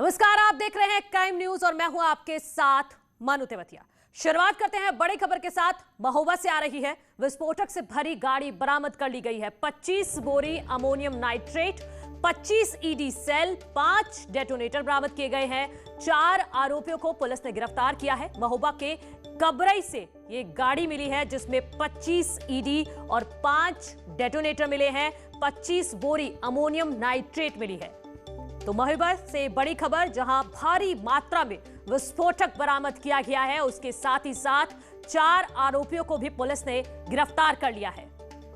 नमस्कार, आप देख रहे हैं क्राइम न्यूज और मैं हूं आपके साथ मानु तेवतिया। शुरुआत करते हैं बड़ी खबर के साथ। महोबा से आ रही है। विस्फोटक से भरी गाड़ी बरामद कर ली गई है। 25 बोरी ammonium nitrate, 25 IED cell, 5 detonator बरामद किए गए हैं। 4 आरोपियों को पुलिस ने गिरफ्तार किया है। महोबा के कबरई से ये गाड़ी मिली है जिसमें 25 ईडी और 5 डेटोनेटर मिले हैं। 25 बोरी अमोनियम नाइट्रेट मिली है। तो महोबा से बड़ी खबर, जहां भारी मात्रा में विस्फोटक बरामद किया गया है, उसके साथ ही साथ 4 आरोपियों को भी पुलिस ने गिरफ्तार कर लिया है।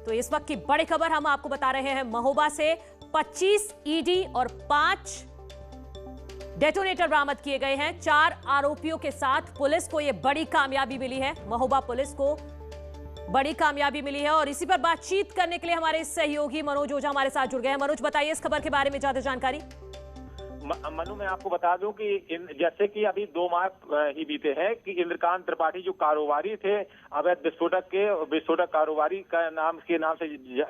तो इस वक्त की बड़ी खबर हम आपको बता रहे हैं महोबा से। 25 ईडी और 5 डेटोनेटर बरामद किए गए हैं। 4 आरोपियों के साथ पुलिस को यह बड़ी कामयाबी मिली है। महोबा पुलिस को बड़ी कामयाबी मिली है और इसी पर बातचीत करने के लिए हमारे सहयोगी मनोज ओझा हमारे साथ जुड़ गए हैं। मनोज, बताइए इस खबर के बारे में ज्यादा जानकारी। मनु, मैं आपको बता दूं कि जैसे कि अभी 2 माह ही बीते हैं कि इंद्रकांत त्रिपाठी जो कारोबारी थे, अवैध विस्फोटक कारोबारी का नाम से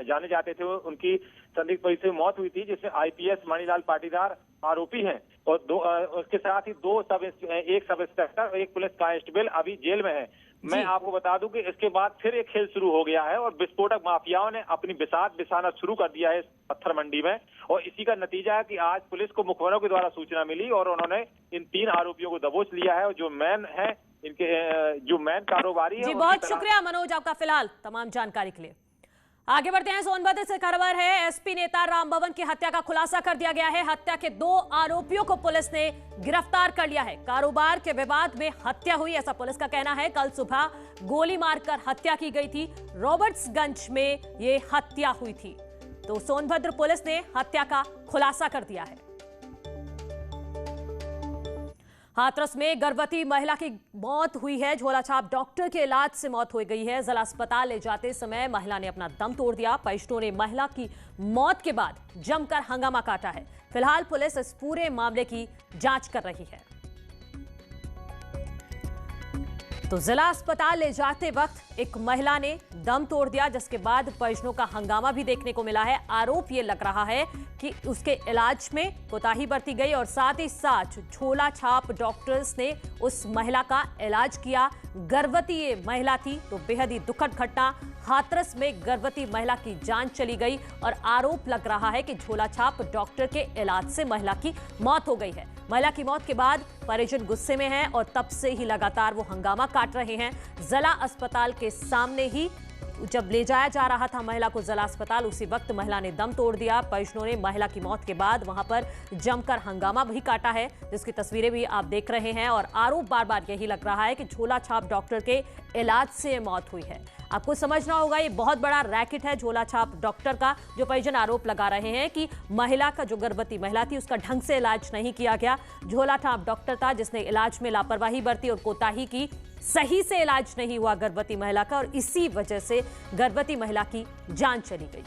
जाने जाते थे, उनकी संदिग्ध परिस्थिति में मौत हुई थी, जिसमें आईपीएस मणिलाल पाटीदार आरोपी हैं और उसके साथ ही एक सब इंस्पेक्टर और एक पुलिस कांस्टेबल अभी जेल में है। मैं आपको बता दूं कि इसके बाद फिर एक खेल शुरू हो गया है और विस्फोटक माफियाओं ने अपनी बिसात बिछाना शुरू कर दिया है इस पत्थर मंडी में। और इसी का नतीजा है कि आज पुलिस को मुखबिरों के द्वारा सूचना मिली और उन्होंने इन 3 आरोपियों को दबोच लिया है और जो मेन कारोबारी है। जी, बहुत शुक्रिया मनोज आपका फिलहाल तमाम जानकारी के लिए। आगे बढ़ते हैं। सोनभद्र से खबर है। एसपी नेता रामभवन की हत्या का खुलासा कर दिया गया है। हत्या के 2 आरोपियों को पुलिस ने गिरफ्तार कर लिया है। कारोबार के विवाद में हत्या हुई, ऐसा पुलिस का कहना है। कल सुबह गोली मारकर हत्या की गई थी। रॉबर्ट्सगंज में ये हत्या हुई थी। तो सोनभद्र पुलिस ने हत्या का खुलासा कर दिया है। हाथरस में गर्भवती महिला की मौत हुई है। झोलाछाप डॉक्टर के इलाज से मौत हो गई है। जिला अस्पताल ले जाते समय महिला ने अपना दम तोड़ दिया। परिजनों ने महिला की मौत के बाद जमकर हंगामा काटा है। फिलहाल पुलिस इस पूरे मामले की जांच कर रही है। तो जिला अस्पताल ले जाते वक्त एक महिला ने दम तोड़ दिया, जिसके बाद परिजनों का हंगामा भी देखने को मिला है। आरोप ये लग रहा है कि उसके इलाज में कोताही बरती गई और साथ ही साथ झोला छाप डॉक्टर्स ने उस महिला का इलाज किया। गर्भवती ये महिला थी। तो बेहद ही दुखद घटना। हाथरस में गर्भवती महिला की जान चली गई और आरोप लग रहा है कि झोला छाप डॉक्टर के इलाज से महिला की मौत हो गई है। महिला की मौत के बाद परिजन गुस्से में हैं और तब से ही लगातार वो हंगामा काट रहे हैं। जिला अस्पताल के सामने ही जब ले जाया जा रहा था महिला को जिला अस्पताल, उसी वक्त महिला ने दम तोड़ दिया। परिजनों ने महिला की मौत के बाद वहां पर जमकर हंगामा भी काटा है, जिसकी तस्वीरें भी आप देख रहे हैं। और आरोप बार बार यही लग रहा है कि झोला छाप डॉक्टर के इलाज से मौत हुई है। आपको समझना होगा, ये बहुत बड़ा रैकेट है झोला छाप डॉक्टर का। जो परिजन आरोप लगा रहे हैं कि महिला का, जो गर्भवती महिला थी, उसका ढंग से इलाज नहीं किया गया। झोला छाप डॉक्टर था जिसने इलाज में लापरवाही बरती और कोताही की। सही से इलाज नहीं हुआ गर्भवती महिला का और इसी वजह से गर्भवती महिला की जान चली गई।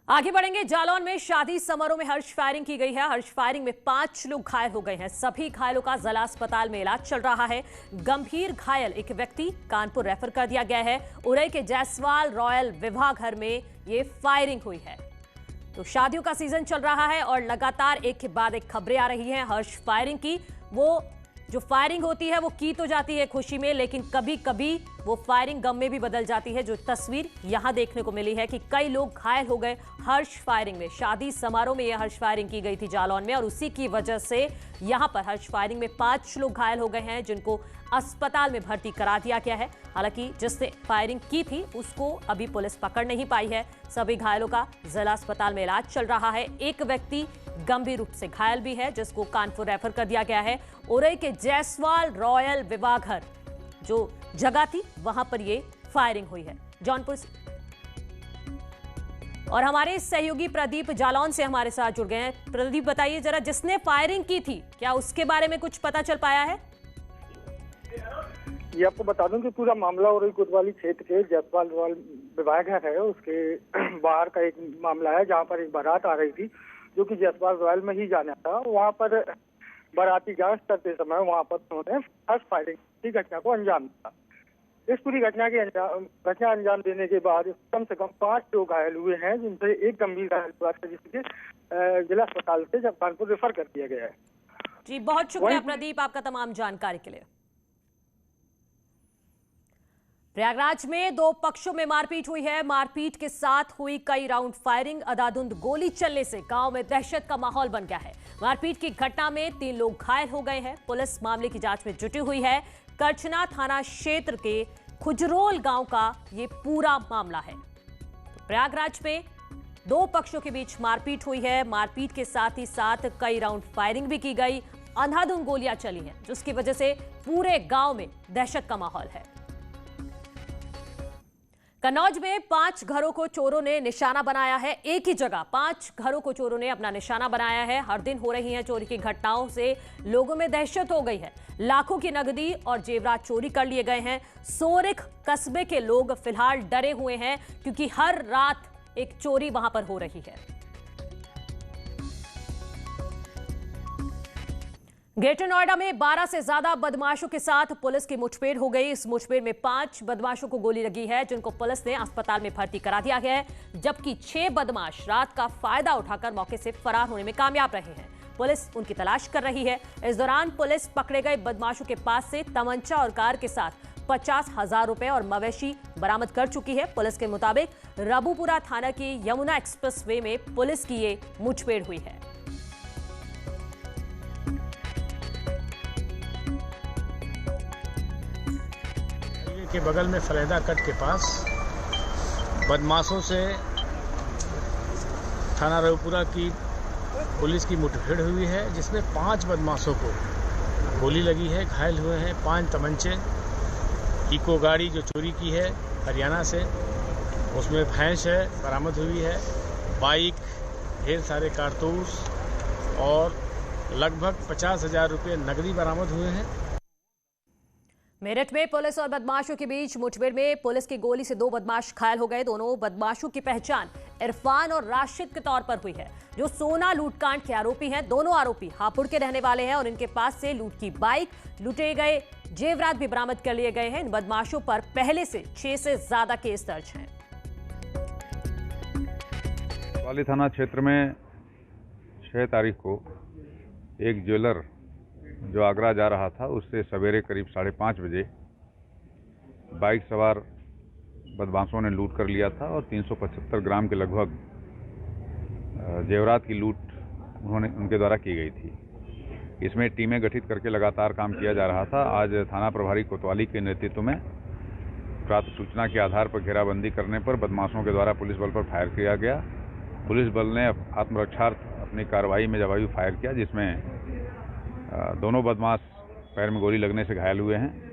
आगे बढ़ेंगे। जालौन में शादी समारोह में हर्ष फायरिंग की गई है। हर्ष फायरिंग में 5 लोग घायल हो गए हैं। सभी घायलों का जिला अस्पताल में इलाज चल रहा है। गंभीर घायल एक व्यक्ति कानपुर रेफर कर दिया गया है। उरई के जायसवाल रॉयल विवाह घर में ये फायरिंग हुई है। तो शादियों का सीजन चल रहा है और लगातार एक के बाद एक खबरें आ रही हैं हर्ष फायरिंग की। वो जो फायरिंग होती है वो की तो जाती है खुशी में, लेकिन कभी कभी वो फायरिंग गम में भी बदल जाती है। जो तस्वीर यहां देखने को मिली है कि कई लोग घायल हो गए हर्ष फायरिंग में। शादी समारोह में यह हर्ष फायरिंग की गई थी जालौन में और उसी की वजह से यहां पर हर्ष फायरिंग में 5 लोग घायल हो गए हैं, जिनको अस्पताल में भर्ती करा दिया गया है। हालांकि जिसने फायरिंग की थी उसको अभी पुलिस पकड़ नहीं पाई है। सभी घायलों का जिला अस्पताल में इलाज चल रहा है। एक व्यक्ति गंभीर रूप से घायल भी है, जिसको कानपुर रेफर कर दिया गया है। उरई के जायसवाल रॉयल विवाह घर जो जगह थी वहां पर ये फायरिंग हुई है। जौनपुर से और हमारे सहयोगी प्रदीप जालौन से हमारे साथ जुड़ गए हैं। प्रदीप, बताइए जरा, जिसने फायरिंग की थी क्या उसके बारे में कुछ पता चल पाया है? ये आपको बता दूं कि पूरा मामला उरई कोतवाली क्षेत्र के जायसवाल रॉयल विवाह घर है, उसके बाहर का एक मामला है, जहां पर एक बारात आ रही थी जो कि जायसवाल रॉयल में ही जाना था। वहां पर बाराती जांच करते समय वहां पर उन्होंने फर्स्ट फायरिंग की घटना को अंजाम दिया। इस पूरी घटना अंजाम देने के बाद कम से कम 5 लोग घायल हुए हैं, जिनसे एक गंभीर घायल हुआ है, जिसके जिला अस्पताल से कानपुर रेफर कर दिया गया है। जी बहुत शुक्रिया प्रदीप आपका तमाम जानकारी के लिए। प्रयागराज में 2 पक्षों में मारपीट हुई है। मारपीट के साथ हुई कई राउंड फायरिंग, अंधाधुंध गोली चलने से गांव में दहशत का माहौल बन गया है। मारपीट की घटना में 3 लोग घायल हो गए हैं। पुलिस मामले की जांच में जुटी हुई है। करछना थाना क्षेत्र के खुजरोल गांव का ये पूरा मामला है। तो प्रयागराज में 2 पक्षों के बीच मारपीट हुई है। मारपीट के साथ ही साथ कई राउंड फायरिंग भी की गई, अंधाधुंध गोलियां चली हैं, जिसकी वजह से पूरे गांव में दहशत का माहौल है। कन्नौज में 5 घरों को चोरों ने निशाना बनाया है। एक ही जगह 5 घरों को चोरों ने अपना निशाना बनाया है। हर दिन हो रही हैं चोरी की घटनाओं से लोगों में दहशत हो गई है। लाखों की नकदी और जेवरात चोरी कर लिए गए हैं। सोरिख कस्बे के लोग फिलहाल डरे हुए हैं, क्योंकि हर रात एक चोरी वहां पर हो रही है। ग्रेटर नोएडा में 12 से ज्यादा बदमाशों के साथ पुलिस की मुठभेड़ हो गई। इस मुठभेड़ में 5 बदमाशों को गोली लगी है, जिनको पुलिस ने अस्पताल में भर्ती करा दिया गया है, जबकि 6 बदमाश रात का फायदा उठाकर मौके से फरार होने में कामयाब रहे हैं। पुलिस उनकी तलाश कर रही है। इस दौरान पुलिस पकड़े गए बदमाशों के पास से तमंचा और कार के साथ 50,000 रुपए और मवेशी बरामद कर चुकी है। पुलिस के मुताबिक रबुपुरा थाना की यमुना एक्सप्रेस वे में पुलिस की ये मुठभेड़ हुई है। के बगल में फलेदा कट के पास बदमाशों से थाना रबुपुरा की पुलिस की मुठभेड़ हुई है, जिसमें 5 बदमाशों को गोली लगी है, घायल हुए हैं। 5 तमंचे, इको गाड़ी जो चोरी की है हरियाणा से, उसमें भैंस है बरामद हुई है, बाइक, ढेर सारे कारतूस और लगभग 50,000 रुपये नकदी बरामद हुए हैं। मेरठ में पुलिस और बदमाशों के बीच मुठभेड़ में पुलिस की गोली से 2 बदमाश घायल हो गए। दोनों बदमाशों की पहचान इरफान और राशिद के तौर पर हुई है, जो सोना लूटकांड के आरोपी हैं। दोनों आरोपी हापुड़ के रहने वाले हैं और इनके पास से लूट की बाइक, लूटे गए जेवरात भी बरामद कर लिए गए हैं। इन बदमाशों पर पहले से 6 से ज्यादा केस दर्ज हैं। कोतवाली थाना क्षेत्र में 6 तारीख को एक ज्वेलर जो आगरा जा रहा था, उससे सवेरे करीब 5:30 बजे बाइक सवार बदमाशों ने लूट कर लिया था और 375 ग्राम के लगभग जेवरात की लूट उनके द्वारा की गई थी। इसमें टीमें गठित करके लगातार काम किया जा रहा था। आज थाना प्रभारी कोतवाली के नेतृत्व में प्राप्त सूचना के आधार पर घेराबंदी करने पर बदमाशों के द्वारा पुलिस बल पर फायर किया गया। पुलिस बल ने आत्मरक्षार्थ अपनी कार्रवाई में जवाबी फायर किया, जिसमें दोनों बदमाश पैर में गोली लगने से घायल हुए हैं।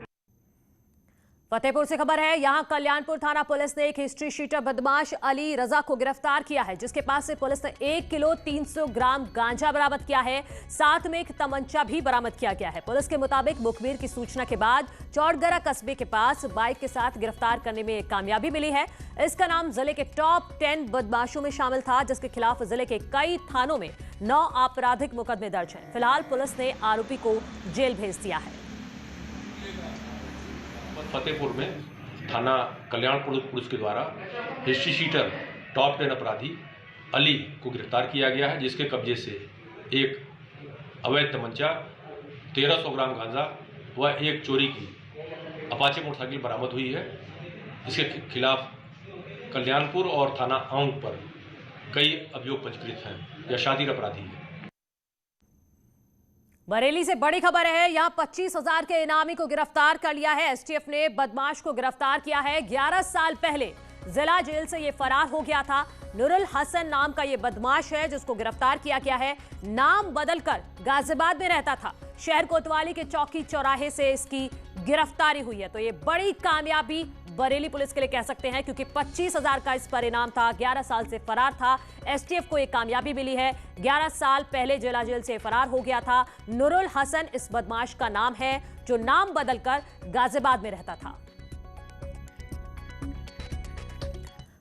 फतेहपुर से खबर है, यहां कल्याणपुर थाना पुलिस ने एक हिस्ट्री शीटर बदमाश अली रजा को गिरफ्तार किया है, जिसके पास से पुलिस ने 1 किलो 300 ग्राम गांजा बरामद किया है। साथ में एक तमंचा भी बरामद किया गया है। पुलिस के मुताबिक मुखबिर की सूचना के बाद चौड़गरा कस्बे के पास बाइक के साथ गिरफ्तार करने में कामयाबी मिली है। इसका नाम जिले के टॉप 10 बदमाशों में शामिल था, जिसके खिलाफ जिले के कई थानों में 9 आपराधिक मुकदमे दर्ज हैं। फिलहाल पुलिस ने आरोपी को जेल भेज दिया है। फतेहपुर में थाना कल्याणपुर पुलिस के द्वारा हिस्ट्री शीटर टॉप 10 अपराधी अली को गिरफ्तार किया गया है, जिसके कब्जे से एक अवैध तमंचा, 1300 ग्राम गांजा व एक चोरी की अपाचे मोटरसाइकिल बरामद हुई है। इसके खिलाफ कल्याणपुर और थाना आउंग पर कई अभियोग पंजीकृत हैं। यह शातिर अपराधी है। बरेली से बड़ी खबर है, यहां 25,000 के इनामी को गिरफ्तार कर लिया है। एसटीएफ ने बदमाश को गिरफ्तार किया है। 11 साल पहले जिला जेल से यह फरार हो गया था। नुरुल हसन नाम का यह बदमाश है, जिसको गिरफ्तार किया गया है। नाम बदलकर गाजियाबाद में रहता था। शहर कोतवाली के चौकी चौराहे से इसकी गिरफ्तारी हुई है। तो ये बड़ी कामयाबी बरेली पुलिस के लिए कह सकते हैं, क्योंकि 25,000 का इस पर इनाम था। 11 साल से फरार था। एसटीएफ को एक कामयाबी मिली है। 11 साल पहले जिला जेल से फरार हो गया था। नुरुल हसन इस बदमाश का नाम है, जो नाम बदलकर गाजियाबाद में रहता था।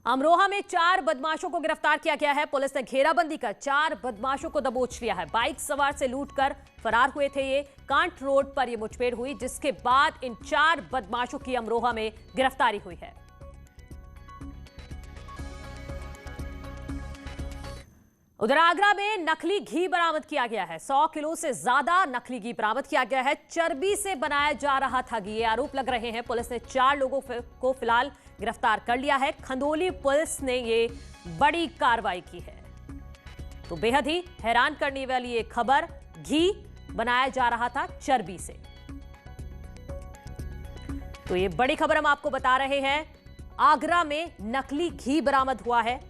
अमरोहा में 4 बदमाशों को गिरफ्तार किया गया है। पुलिस ने घेराबंदी कर 4 बदमाशों को दबोच लिया है। बाइक सवार से लूटकर फरार हुए थे ये। कांट रोड पर ये मुठभेड़ हुई, जिसके बाद इन 4 बदमाशों की अमरोहा में गिरफ्तारी हुई है। उधर आगरा में नकली घी बरामद किया गया है। 100 किलो से ज्यादा नकली घी बरामद किया गया है। चर्बी से बनाया जा रहा था घी, ये आरोप लग रहे हैं। पुलिस ने 4 लोगों को फिलहाल गिरफ्तार कर लिया है। खंदौली पुलिस ने ये बड़ी कार्रवाई की है। तो बेहद ही हैरान करने वाली ये खबर, घी बनाया जा रहा था चर्बी से। तो ये बड़ी खबर हम आपको बता रहे हैं। आगरा में नकली घी बरामद हुआ है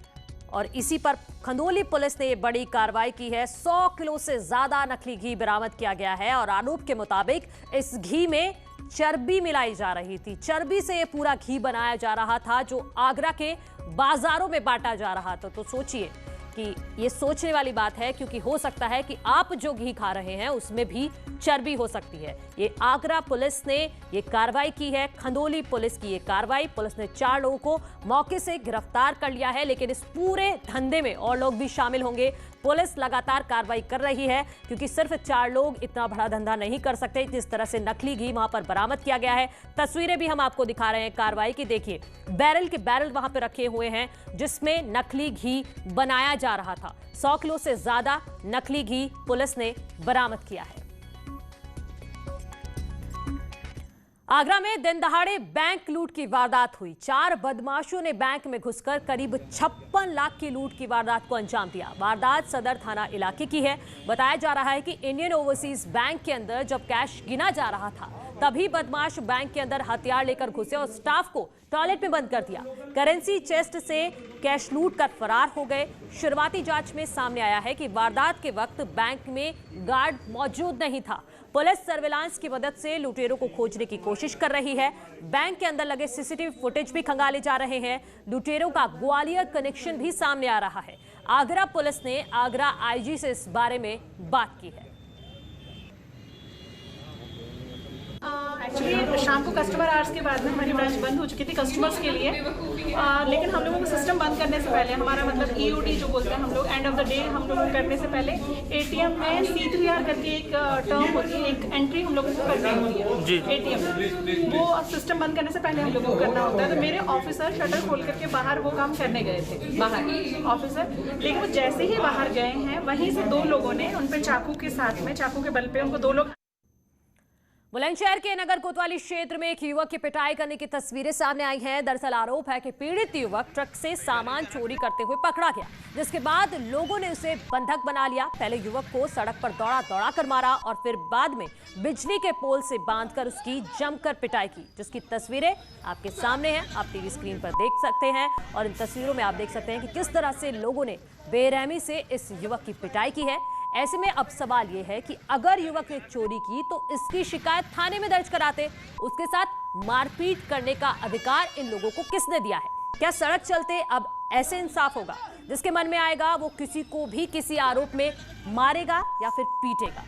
और इसी पर खंदौली पुलिस ने ये बड़ी कार्रवाई की है। 100 किलो से ज्यादा नकली घी बरामद किया गया है और आरोप के मुताबिक इस घी में चर्बी मिलाई जा रही थी। चर्बी से ये पूरा घी बनाया जा रहा था जो आगरा के बाजारों में बांटा जा रहा था। तो सोचिए कि ये सोचने वाली बात है, क्योंकि हो सकता है कि आप जो घी खा रहे हैं उसमें भी चर्बी हो सकती है। ये आगरा पुलिस ने ये कार्रवाई की है। खंदौली पुलिस की ये कार्रवाई, पुलिस ने 4 लोगों को मौके से गिरफ्तार कर लिया है, लेकिन इस पूरे धंधे में और लोग भी शामिल होंगे। पुलिस लगातार कार्रवाई कर रही है, क्योंकि सिर्फ 4 लोग इतना बड़ा धंधा नहीं कर सकते जिस तरह से नकली घी वहां पर बरामद किया गया है। तस्वीरें भी हम आपको दिखा रहे हैं कार्रवाई की। देखिए, बैरल के बैरल वहां पर रखे हुए हैं जिसमें नकली घी बनाया जा रहा था। 100 किलो से ज्यादा नकली घी पुलिस ने बरामद किया है। आगरा में दिन दहाड़े बैंक लूट की वारदात हुई। 4 बदमाशों ने बैंक में घुसकर करीब 56 लाख की लूट की वारदात को अंजाम दिया। वारदात सदर थाना इलाके की है। बताया जा रहा है कि इंडियन ओवरसीज बैंक के अंदर जब कैश गिना जा रहा था, तभी बदमाश बैंक के अंदर हथियार लेकर घुसे और स्टाफ को टॉयलेट में बंद कर दिया। करेंसी चेस्ट से कैश लूट कर फरार हो गए। शुरुआती जांच में सामने आया है कि वारदात के वक्त बैंक में गार्ड मौजूद नहीं था। पुलिस सर्विलांस की मदद से लुटेरों को खोजने की कोशिश कर रही है। बैंक के अंदर लगे सीसीटीवी फुटेज भी खंगाले जा रहे हैं। लुटेरों का ग्वालियर कनेक्शन भी सामने आ रहा है। आगरा पुलिस ने आगरा आईजी से इस बारे में बात की है। एक्चुअली शाम को कस्टमर आवर्स के बाद में हमारी ब्रांच बंद हो चुकी थी कस्टमर्स के लिए, लेकिन हम लोगों को सिस्टम बंद करने से पहले, हमारा मतलब EOD जो बोलते हैं हम लोग, एंड ऑफ द डे हम लोगों को करने से पहले ATM में C3R करके एक टर्म होती है, एक एंट्री हम लोगों को करनी होती है ATM में। वो सिस्टम बंद करने से पहले हम लोगों को करना होता है। तो मेरे ऑफिसर शटर खोल करके बाहर वो काम करने गए थे, बाहर ऑफिसर, लेकिन वो जैसे ही बाहर गए हैं वहीं से 2 लोगों ने उन पर चाकू के साथ में, चाकू के बल पे उनको 2 लोग। बुलंदशहर के नगर कोतवाली क्षेत्र में एक युवक की पिटाई करने की तस्वीरें सामने आई हैं। दरअसल आरोप है कि पीड़ित युवक ट्रक से सामान चोरी करते हुए पकड़ा गया, जिसके बाद लोगों ने उसे बंधक बना लिया। पहले युवक को सड़क पर दौड़ा कर मारा और फिर बाद में बिजली के पोल से बांधकर उसकी जमकर पिटाई की, जिसकी तस्वीरें आपके सामने हैं, आप टीवी स्क्रीन पर देख सकते हैं। और इन तस्वीरों में आप देख सकते हैं कि किस तरह से लोगों ने बेरहमी से इस युवक की पिटाई की है। ऐसे में अब सवाल यह है कि अगर युवक ने चोरी की तो इसकी शिकायत थाने में दर्ज कराते। उसके साथ मारपीट करने का अधिकार इन लोगों को किसने दिया है? क्या सड़क चलते अब ऐसे इंसाफ होगा? जिसके मन में आएगा वो किसी को भी किसी आरोप में मारेगा या फिर पीटेगा।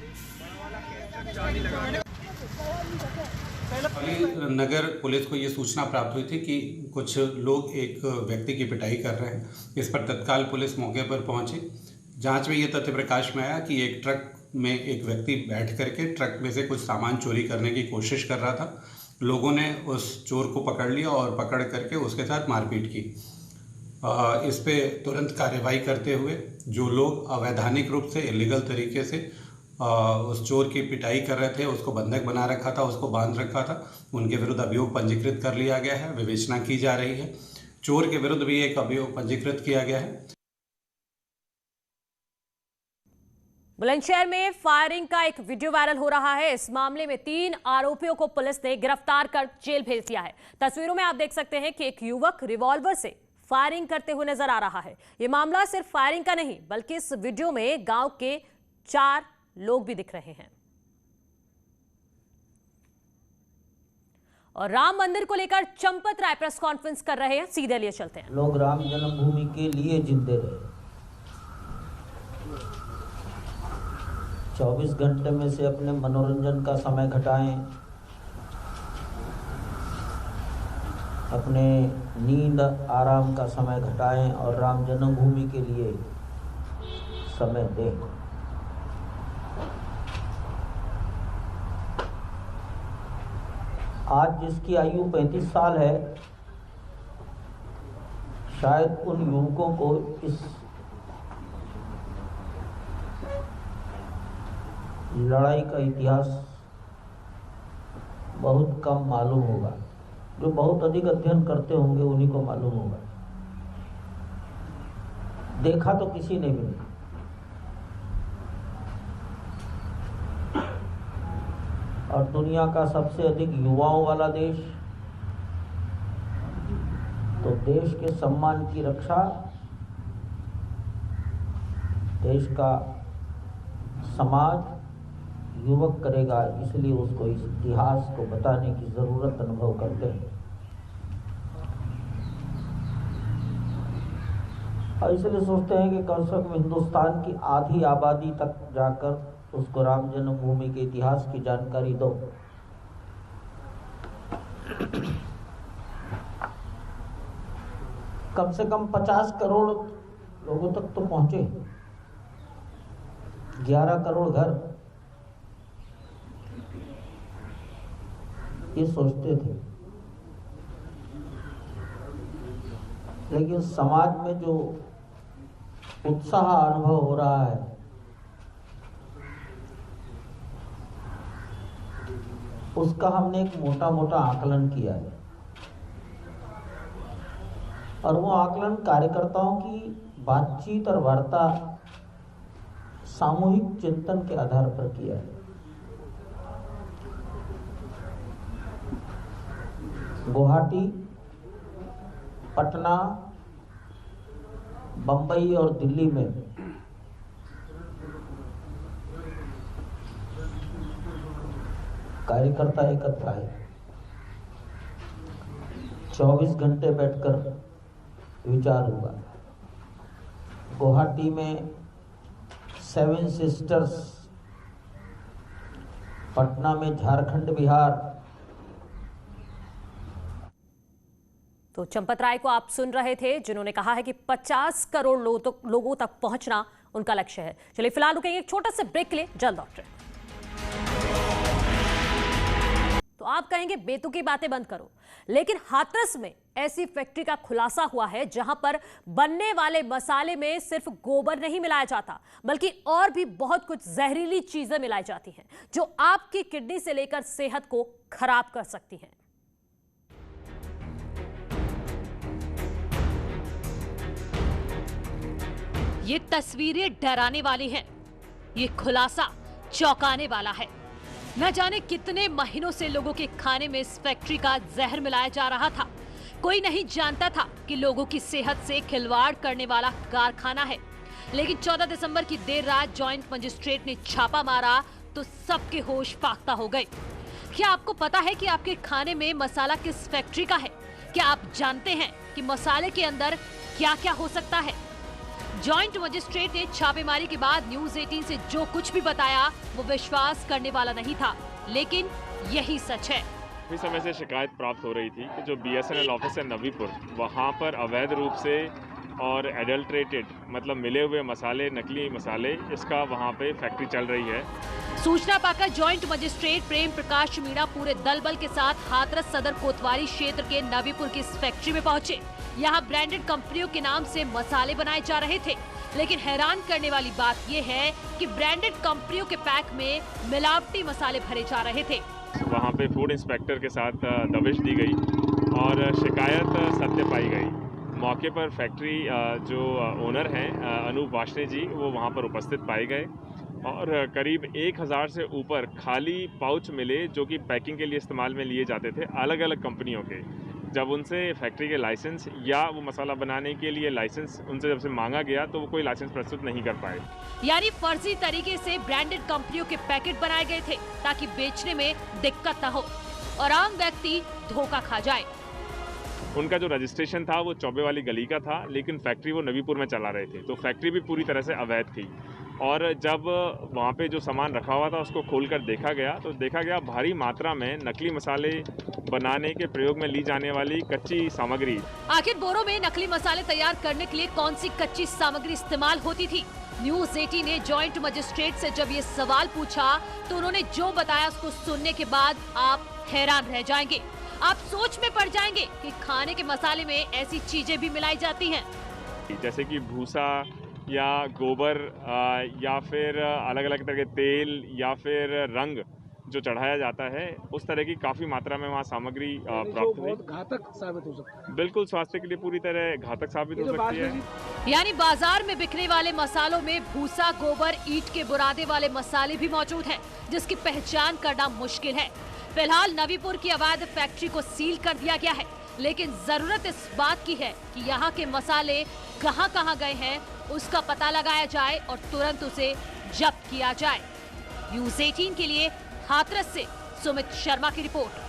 नगर पुलिस को ये सूचना प्राप्त हुई थी कि कुछ लोग एक व्यक्ति की पिटाई कर रहे हैं। इस पर तत्काल पुलिस मौके पर पहुंची। जांच में ये तथ्य प्रकाश में आया कि एक ट्रक में एक व्यक्ति बैठ करके ट्रक में से कुछ सामान चोरी करने की कोशिश कर रहा था। लोगों ने उस चोर को पकड़ लिया और पकड़ करके उसके साथ मारपीट की। इस पे तुरंत कार्रवाई करते हुए जो लोग अवैधानिक रूप से इलीगल तरीके से उस चोर की पिटाई कर रहे थे, उसको बंधक बना रखा था, उसको बांध रखा था, उनके विरुद्ध अभियोग पंजीकृत कर लिया गया है। विवेचना की जा रही है। चोर के विरुद्ध भी एक अभियोग पंजीकृत किया गया है। बुलंदशहर में फायरिंग का एक वीडियो वायरल हो रहा है। इस मामले में 3 आरोपियों को पुलिस ने गिरफ्तार कर जेल भेज दिया है। तस्वीरों में आप देख सकते हैं कि एक युवक रिवॉल्वर से फायरिंग करते हुए नजर आ रहा है। यह मामला सिर्फ फायरिंग का नहीं, बल्कि इस वीडियो में गांव के 4 लोग भी दिख रहे हैं। और राम मंदिर को लेकर चंपत राय प्रेस कॉन्फ्रेंस कर रहे हैं, सीधे लिए चलते हैं। लोग राम जन्मभूमि के लिए जिंदे रहे। 24 घंटे में से अपने मनोरंजन का समय घटाएं, अपने नींद आराम का समय घटाएं और राम जन्मभूमि के लिए समय दें। आज जिसकी आयु 35 साल है, शायद उन युवकों को इस लड़ाई का इतिहास बहुत कम मालूम होगा। जो बहुत अधिक अध्ययन करते होंगे उन्हीं को मालूम होगा। देखा तो किसी ने भी नहीं। और दुनिया का सबसे अधिक युवाओं वाला देश, तो देश के सम्मान की रक्षा देश का समाज युवक करेगा, इसलिए उसको इस इतिहास को बताने की जरूरत अनुभव करते हैं। और इसलिए सोचते हैं कि कम से कम हिंदुस्तान की आधी आबादी तक जाकर उसको राम जन्मभूमि के इतिहास की जानकारी दो। कम से कम 50 करोड़ लोगों तक तो पहुंचे। 11 करोड़ घर ये सोचते थे, लेकिन समाज में जो उत्साह अनुभव हो रहा है, उसका हमने एक मोटा मोटा आकलन किया है। और वो आकलन कार्यकर्ताओं की बातचीत और वार्ता सामूहिक चिंतन के आधार पर किया है। गुवाहाटी, पटना, बंबई और दिल्ली में कार्यकर्ता एकत्र आए। 24 घंटे बैठकर विचार हुआ। गुवाहाटी में 7 सिस्टर्स, पटना में झारखंड बिहार। तो चंपत राय को आप सुन रहे थे, जिन्होंने कहा है कि 50 करोड़ लोगों तक पहुंचना उनका लक्ष्य है। चलिए फिलहाल रुकेंगे एक छोटा सा ब्रेक के लिए, जल्द लौट। तो आप कहेंगे बेतुकी बातें बंद करो, लेकिन हाथरस में ऐसी फैक्ट्री का खुलासा हुआ है जहां पर बनने वाले मसाले में सिर्फ गोबर नहीं मिलाया जाता, बल्कि और भी बहुत कुछ जहरीली चीजें मिलाई जाती हैं, जो आपकी किडनी से लेकर सेहत को खराब कर सकती हैं। ये तस्वीरें डराने वाली हैं, ये खुलासा चौंकाने वाला है। न जाने कितने महीनों से लोगों के खाने में इस फैक्ट्री का जहर मिलाया जा रहा था। कोई नहीं जानता था कि लोगों की सेहत से खिलवाड़ करने वाला कारखाना है। लेकिन 14 दिसंबर की देर रात जॉइंट मजिस्ट्रेट ने छापा मारा तो सबके होश फाख्ता हो गए। क्या आपको पता है कि आपके खाने में मसाला किस फैक्ट्री का है? क्या आप जानते हैं कि मसाले के अंदर क्या क्या हो सकता है? जॉइंट मजिस्ट्रेट ने छापेमारी के बाद न्यूज 18 से जो कुछ भी बताया वो विश्वास करने वाला नहीं था, लेकिन यही सच है। काफी समय से शिकायत प्राप्त हो रही थी कि जो BSNL ऑफिस है नवीपुर, वहाँ पर अवैध रूप से और एडल्ट्रेटेड मतलब मिले हुए मसाले, नकली मसाले, इसका वहाँ पे फैक्ट्री चल रही है। सूचना पाकर जॉइंट मजिस्ट्रेट प्रेम प्रकाश मीणा पूरे दल बल के साथ हाथरस सदर कोतवाली क्षेत्र के नवीपुर की इस फैक्ट्री में पहुंचे। यहाँ ब्रांडेड कंपनियों के नाम से मसाले बनाए जा रहे थे, लेकिन हैरान करने वाली बात यह है कि ब्रांडेड कंपनियों के पैक में मिलावटी मसाले भरे जा रहे थे। वहाँ पे फूड इंस्पेक्टर के साथ दबिश दी गई और शिकायत सत्य पाई गई। मौके पर फैक्ट्री जो ओनर हैं अनूप वाशने जी, वो वहाँ पर उपस्थित पाए गए और करीब 1000 से ऊपर खाली पाउच मिले जो कि पैकिंग के लिए इस्तेमाल में लिए जाते थे अलग अलग कंपनियों के। जब उनसे फैक्ट्री के लाइसेंस या वो मसाला बनाने के लिए लाइसेंस उनसे जब से मांगा गया तो वो कोई लाइसेंस प्रस्तुत नहीं कर पाए। यानी फर्जी तरीके से ब्रांडेड कंपनियों के पैकेट बनाए गए थे ताकि बेचने में दिक्कत न हो और आम व्यक्ति धोखा खा जाए। उनका जो रजिस्ट्रेशन था वो चौबे वाली गली का था, लेकिन फैक्ट्री वो नवीपुर में चला रहे थे, तो फैक्ट्री भी पूरी तरह से अवैध थी। और जब वहाँ पे जो सामान रखा हुआ था उसको खोलकर देखा गया तो देखा गया भारी मात्रा में नकली मसाले बनाने के प्रयोग में ली जाने वाली कच्ची सामग्री। आखिर बोरों में नकली मसाले तैयार करने के लिए कौन सी कच्ची सामग्री इस्तेमाल होती थी? न्यूज 18 ने जॉइंट मजिस्ट्रेट से जब ये सवाल पूछा तो उन्होंने जो बताया उसको सुनने के बाद आप हैरान रह जाएंगे। आप सोच में पड़ जाएंगे कि खाने के मसाले में ऐसी चीजें भी मिलाई जाती हैं, जैसे कि भूसा या गोबर या फिर अलग अलग तरह के तेल या फिर रंग जो चढ़ाया जाता है, उस तरह की काफी मात्रा में वहाँ सामग्री प्राप्त हुई। घातक साबित हो सकता है। बिल्कुल स्वास्थ्य के लिए पूरी तरह घातक साबित हो सकती है। यानी बाजार में बिकने वाले मसालों में भूसा, गोबर, ईंट के बुरादे वाले मसाले भी मौजूद हैं, जिसकी पहचान करना मुश्किल है। फिलहाल नवीपुर की अवैध फैक्ट्री को सील कर दिया गया है, लेकिन जरूरत इस बात की है कि यहाँ के मसाले कहाँ गए हैं उसका पता लगाया जाए और तुरंत उसे जब्त किया जाए। न्यूज 18 के लिए हाथरस से सुमित शर्मा की रिपोर्ट।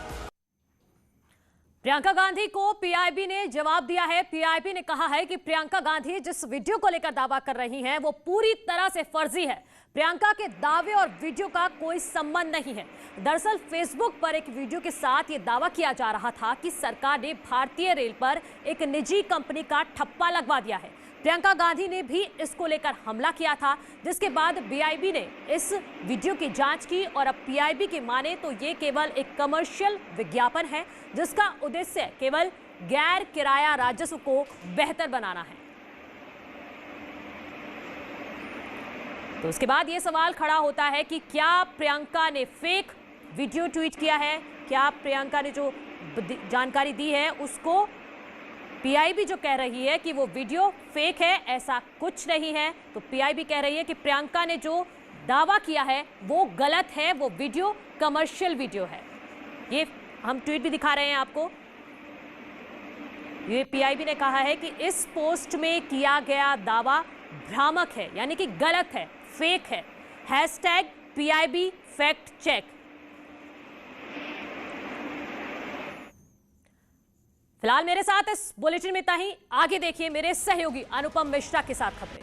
प्रियंका गांधी को पीआईबी ने जवाब दिया है। पीआईबी ने कहा है कि प्रियंका गांधी जिस वीडियो को लेकर दावा कर रही हैं वो पूरी तरह से फर्जी है। प्रियंका के दावे और वीडियो का कोई संबंध नहीं है। दरअसल फेसबुक पर एक वीडियो के साथ ये दावा किया जा रहा था कि सरकार ने भारतीय रेल पर एक निजी कंपनी का ठप्पा लगवा दिया है। प्रियंका गांधी ने भी इसको लेकर हमला किया था, जिसके बाद पीआईबी ने इस वीडियो की जांच की और अब पीआईबी की माने तो ये केवल एक कमर्शियल विज्ञापन है जिसका उद्देश्य केवल गैर किराया राजस्व को बेहतर बनाना है। तो उसके बाद ये सवाल खड़ा होता है कि क्या प्रियंका ने फेक वीडियो ट्वीट किया है? क्या प्रियंका ने जो जानकारी दी है उसको पीआईबी जो कह रही है कि वो वीडियो फेक है, ऐसा कुछ नहीं है। तो पीआईबी कह रही है कि प्रियंका ने जो दावा किया है वो गलत है, वो वीडियो कमर्शियल वीडियो है। ये हम ट्वीट भी दिखा रहे हैं आपको। ये पीआईबी ने कहा है कि इस पोस्ट में किया गया दावा भ्रामक है, यानी कि गलत है, फेक है। #PIB fact check. फिलहाल मेरे साथ इस बुलेटिन में इतना ही। आगे देखिए मेरे सहयोगी अनुपम मिश्रा के साथ खबरें।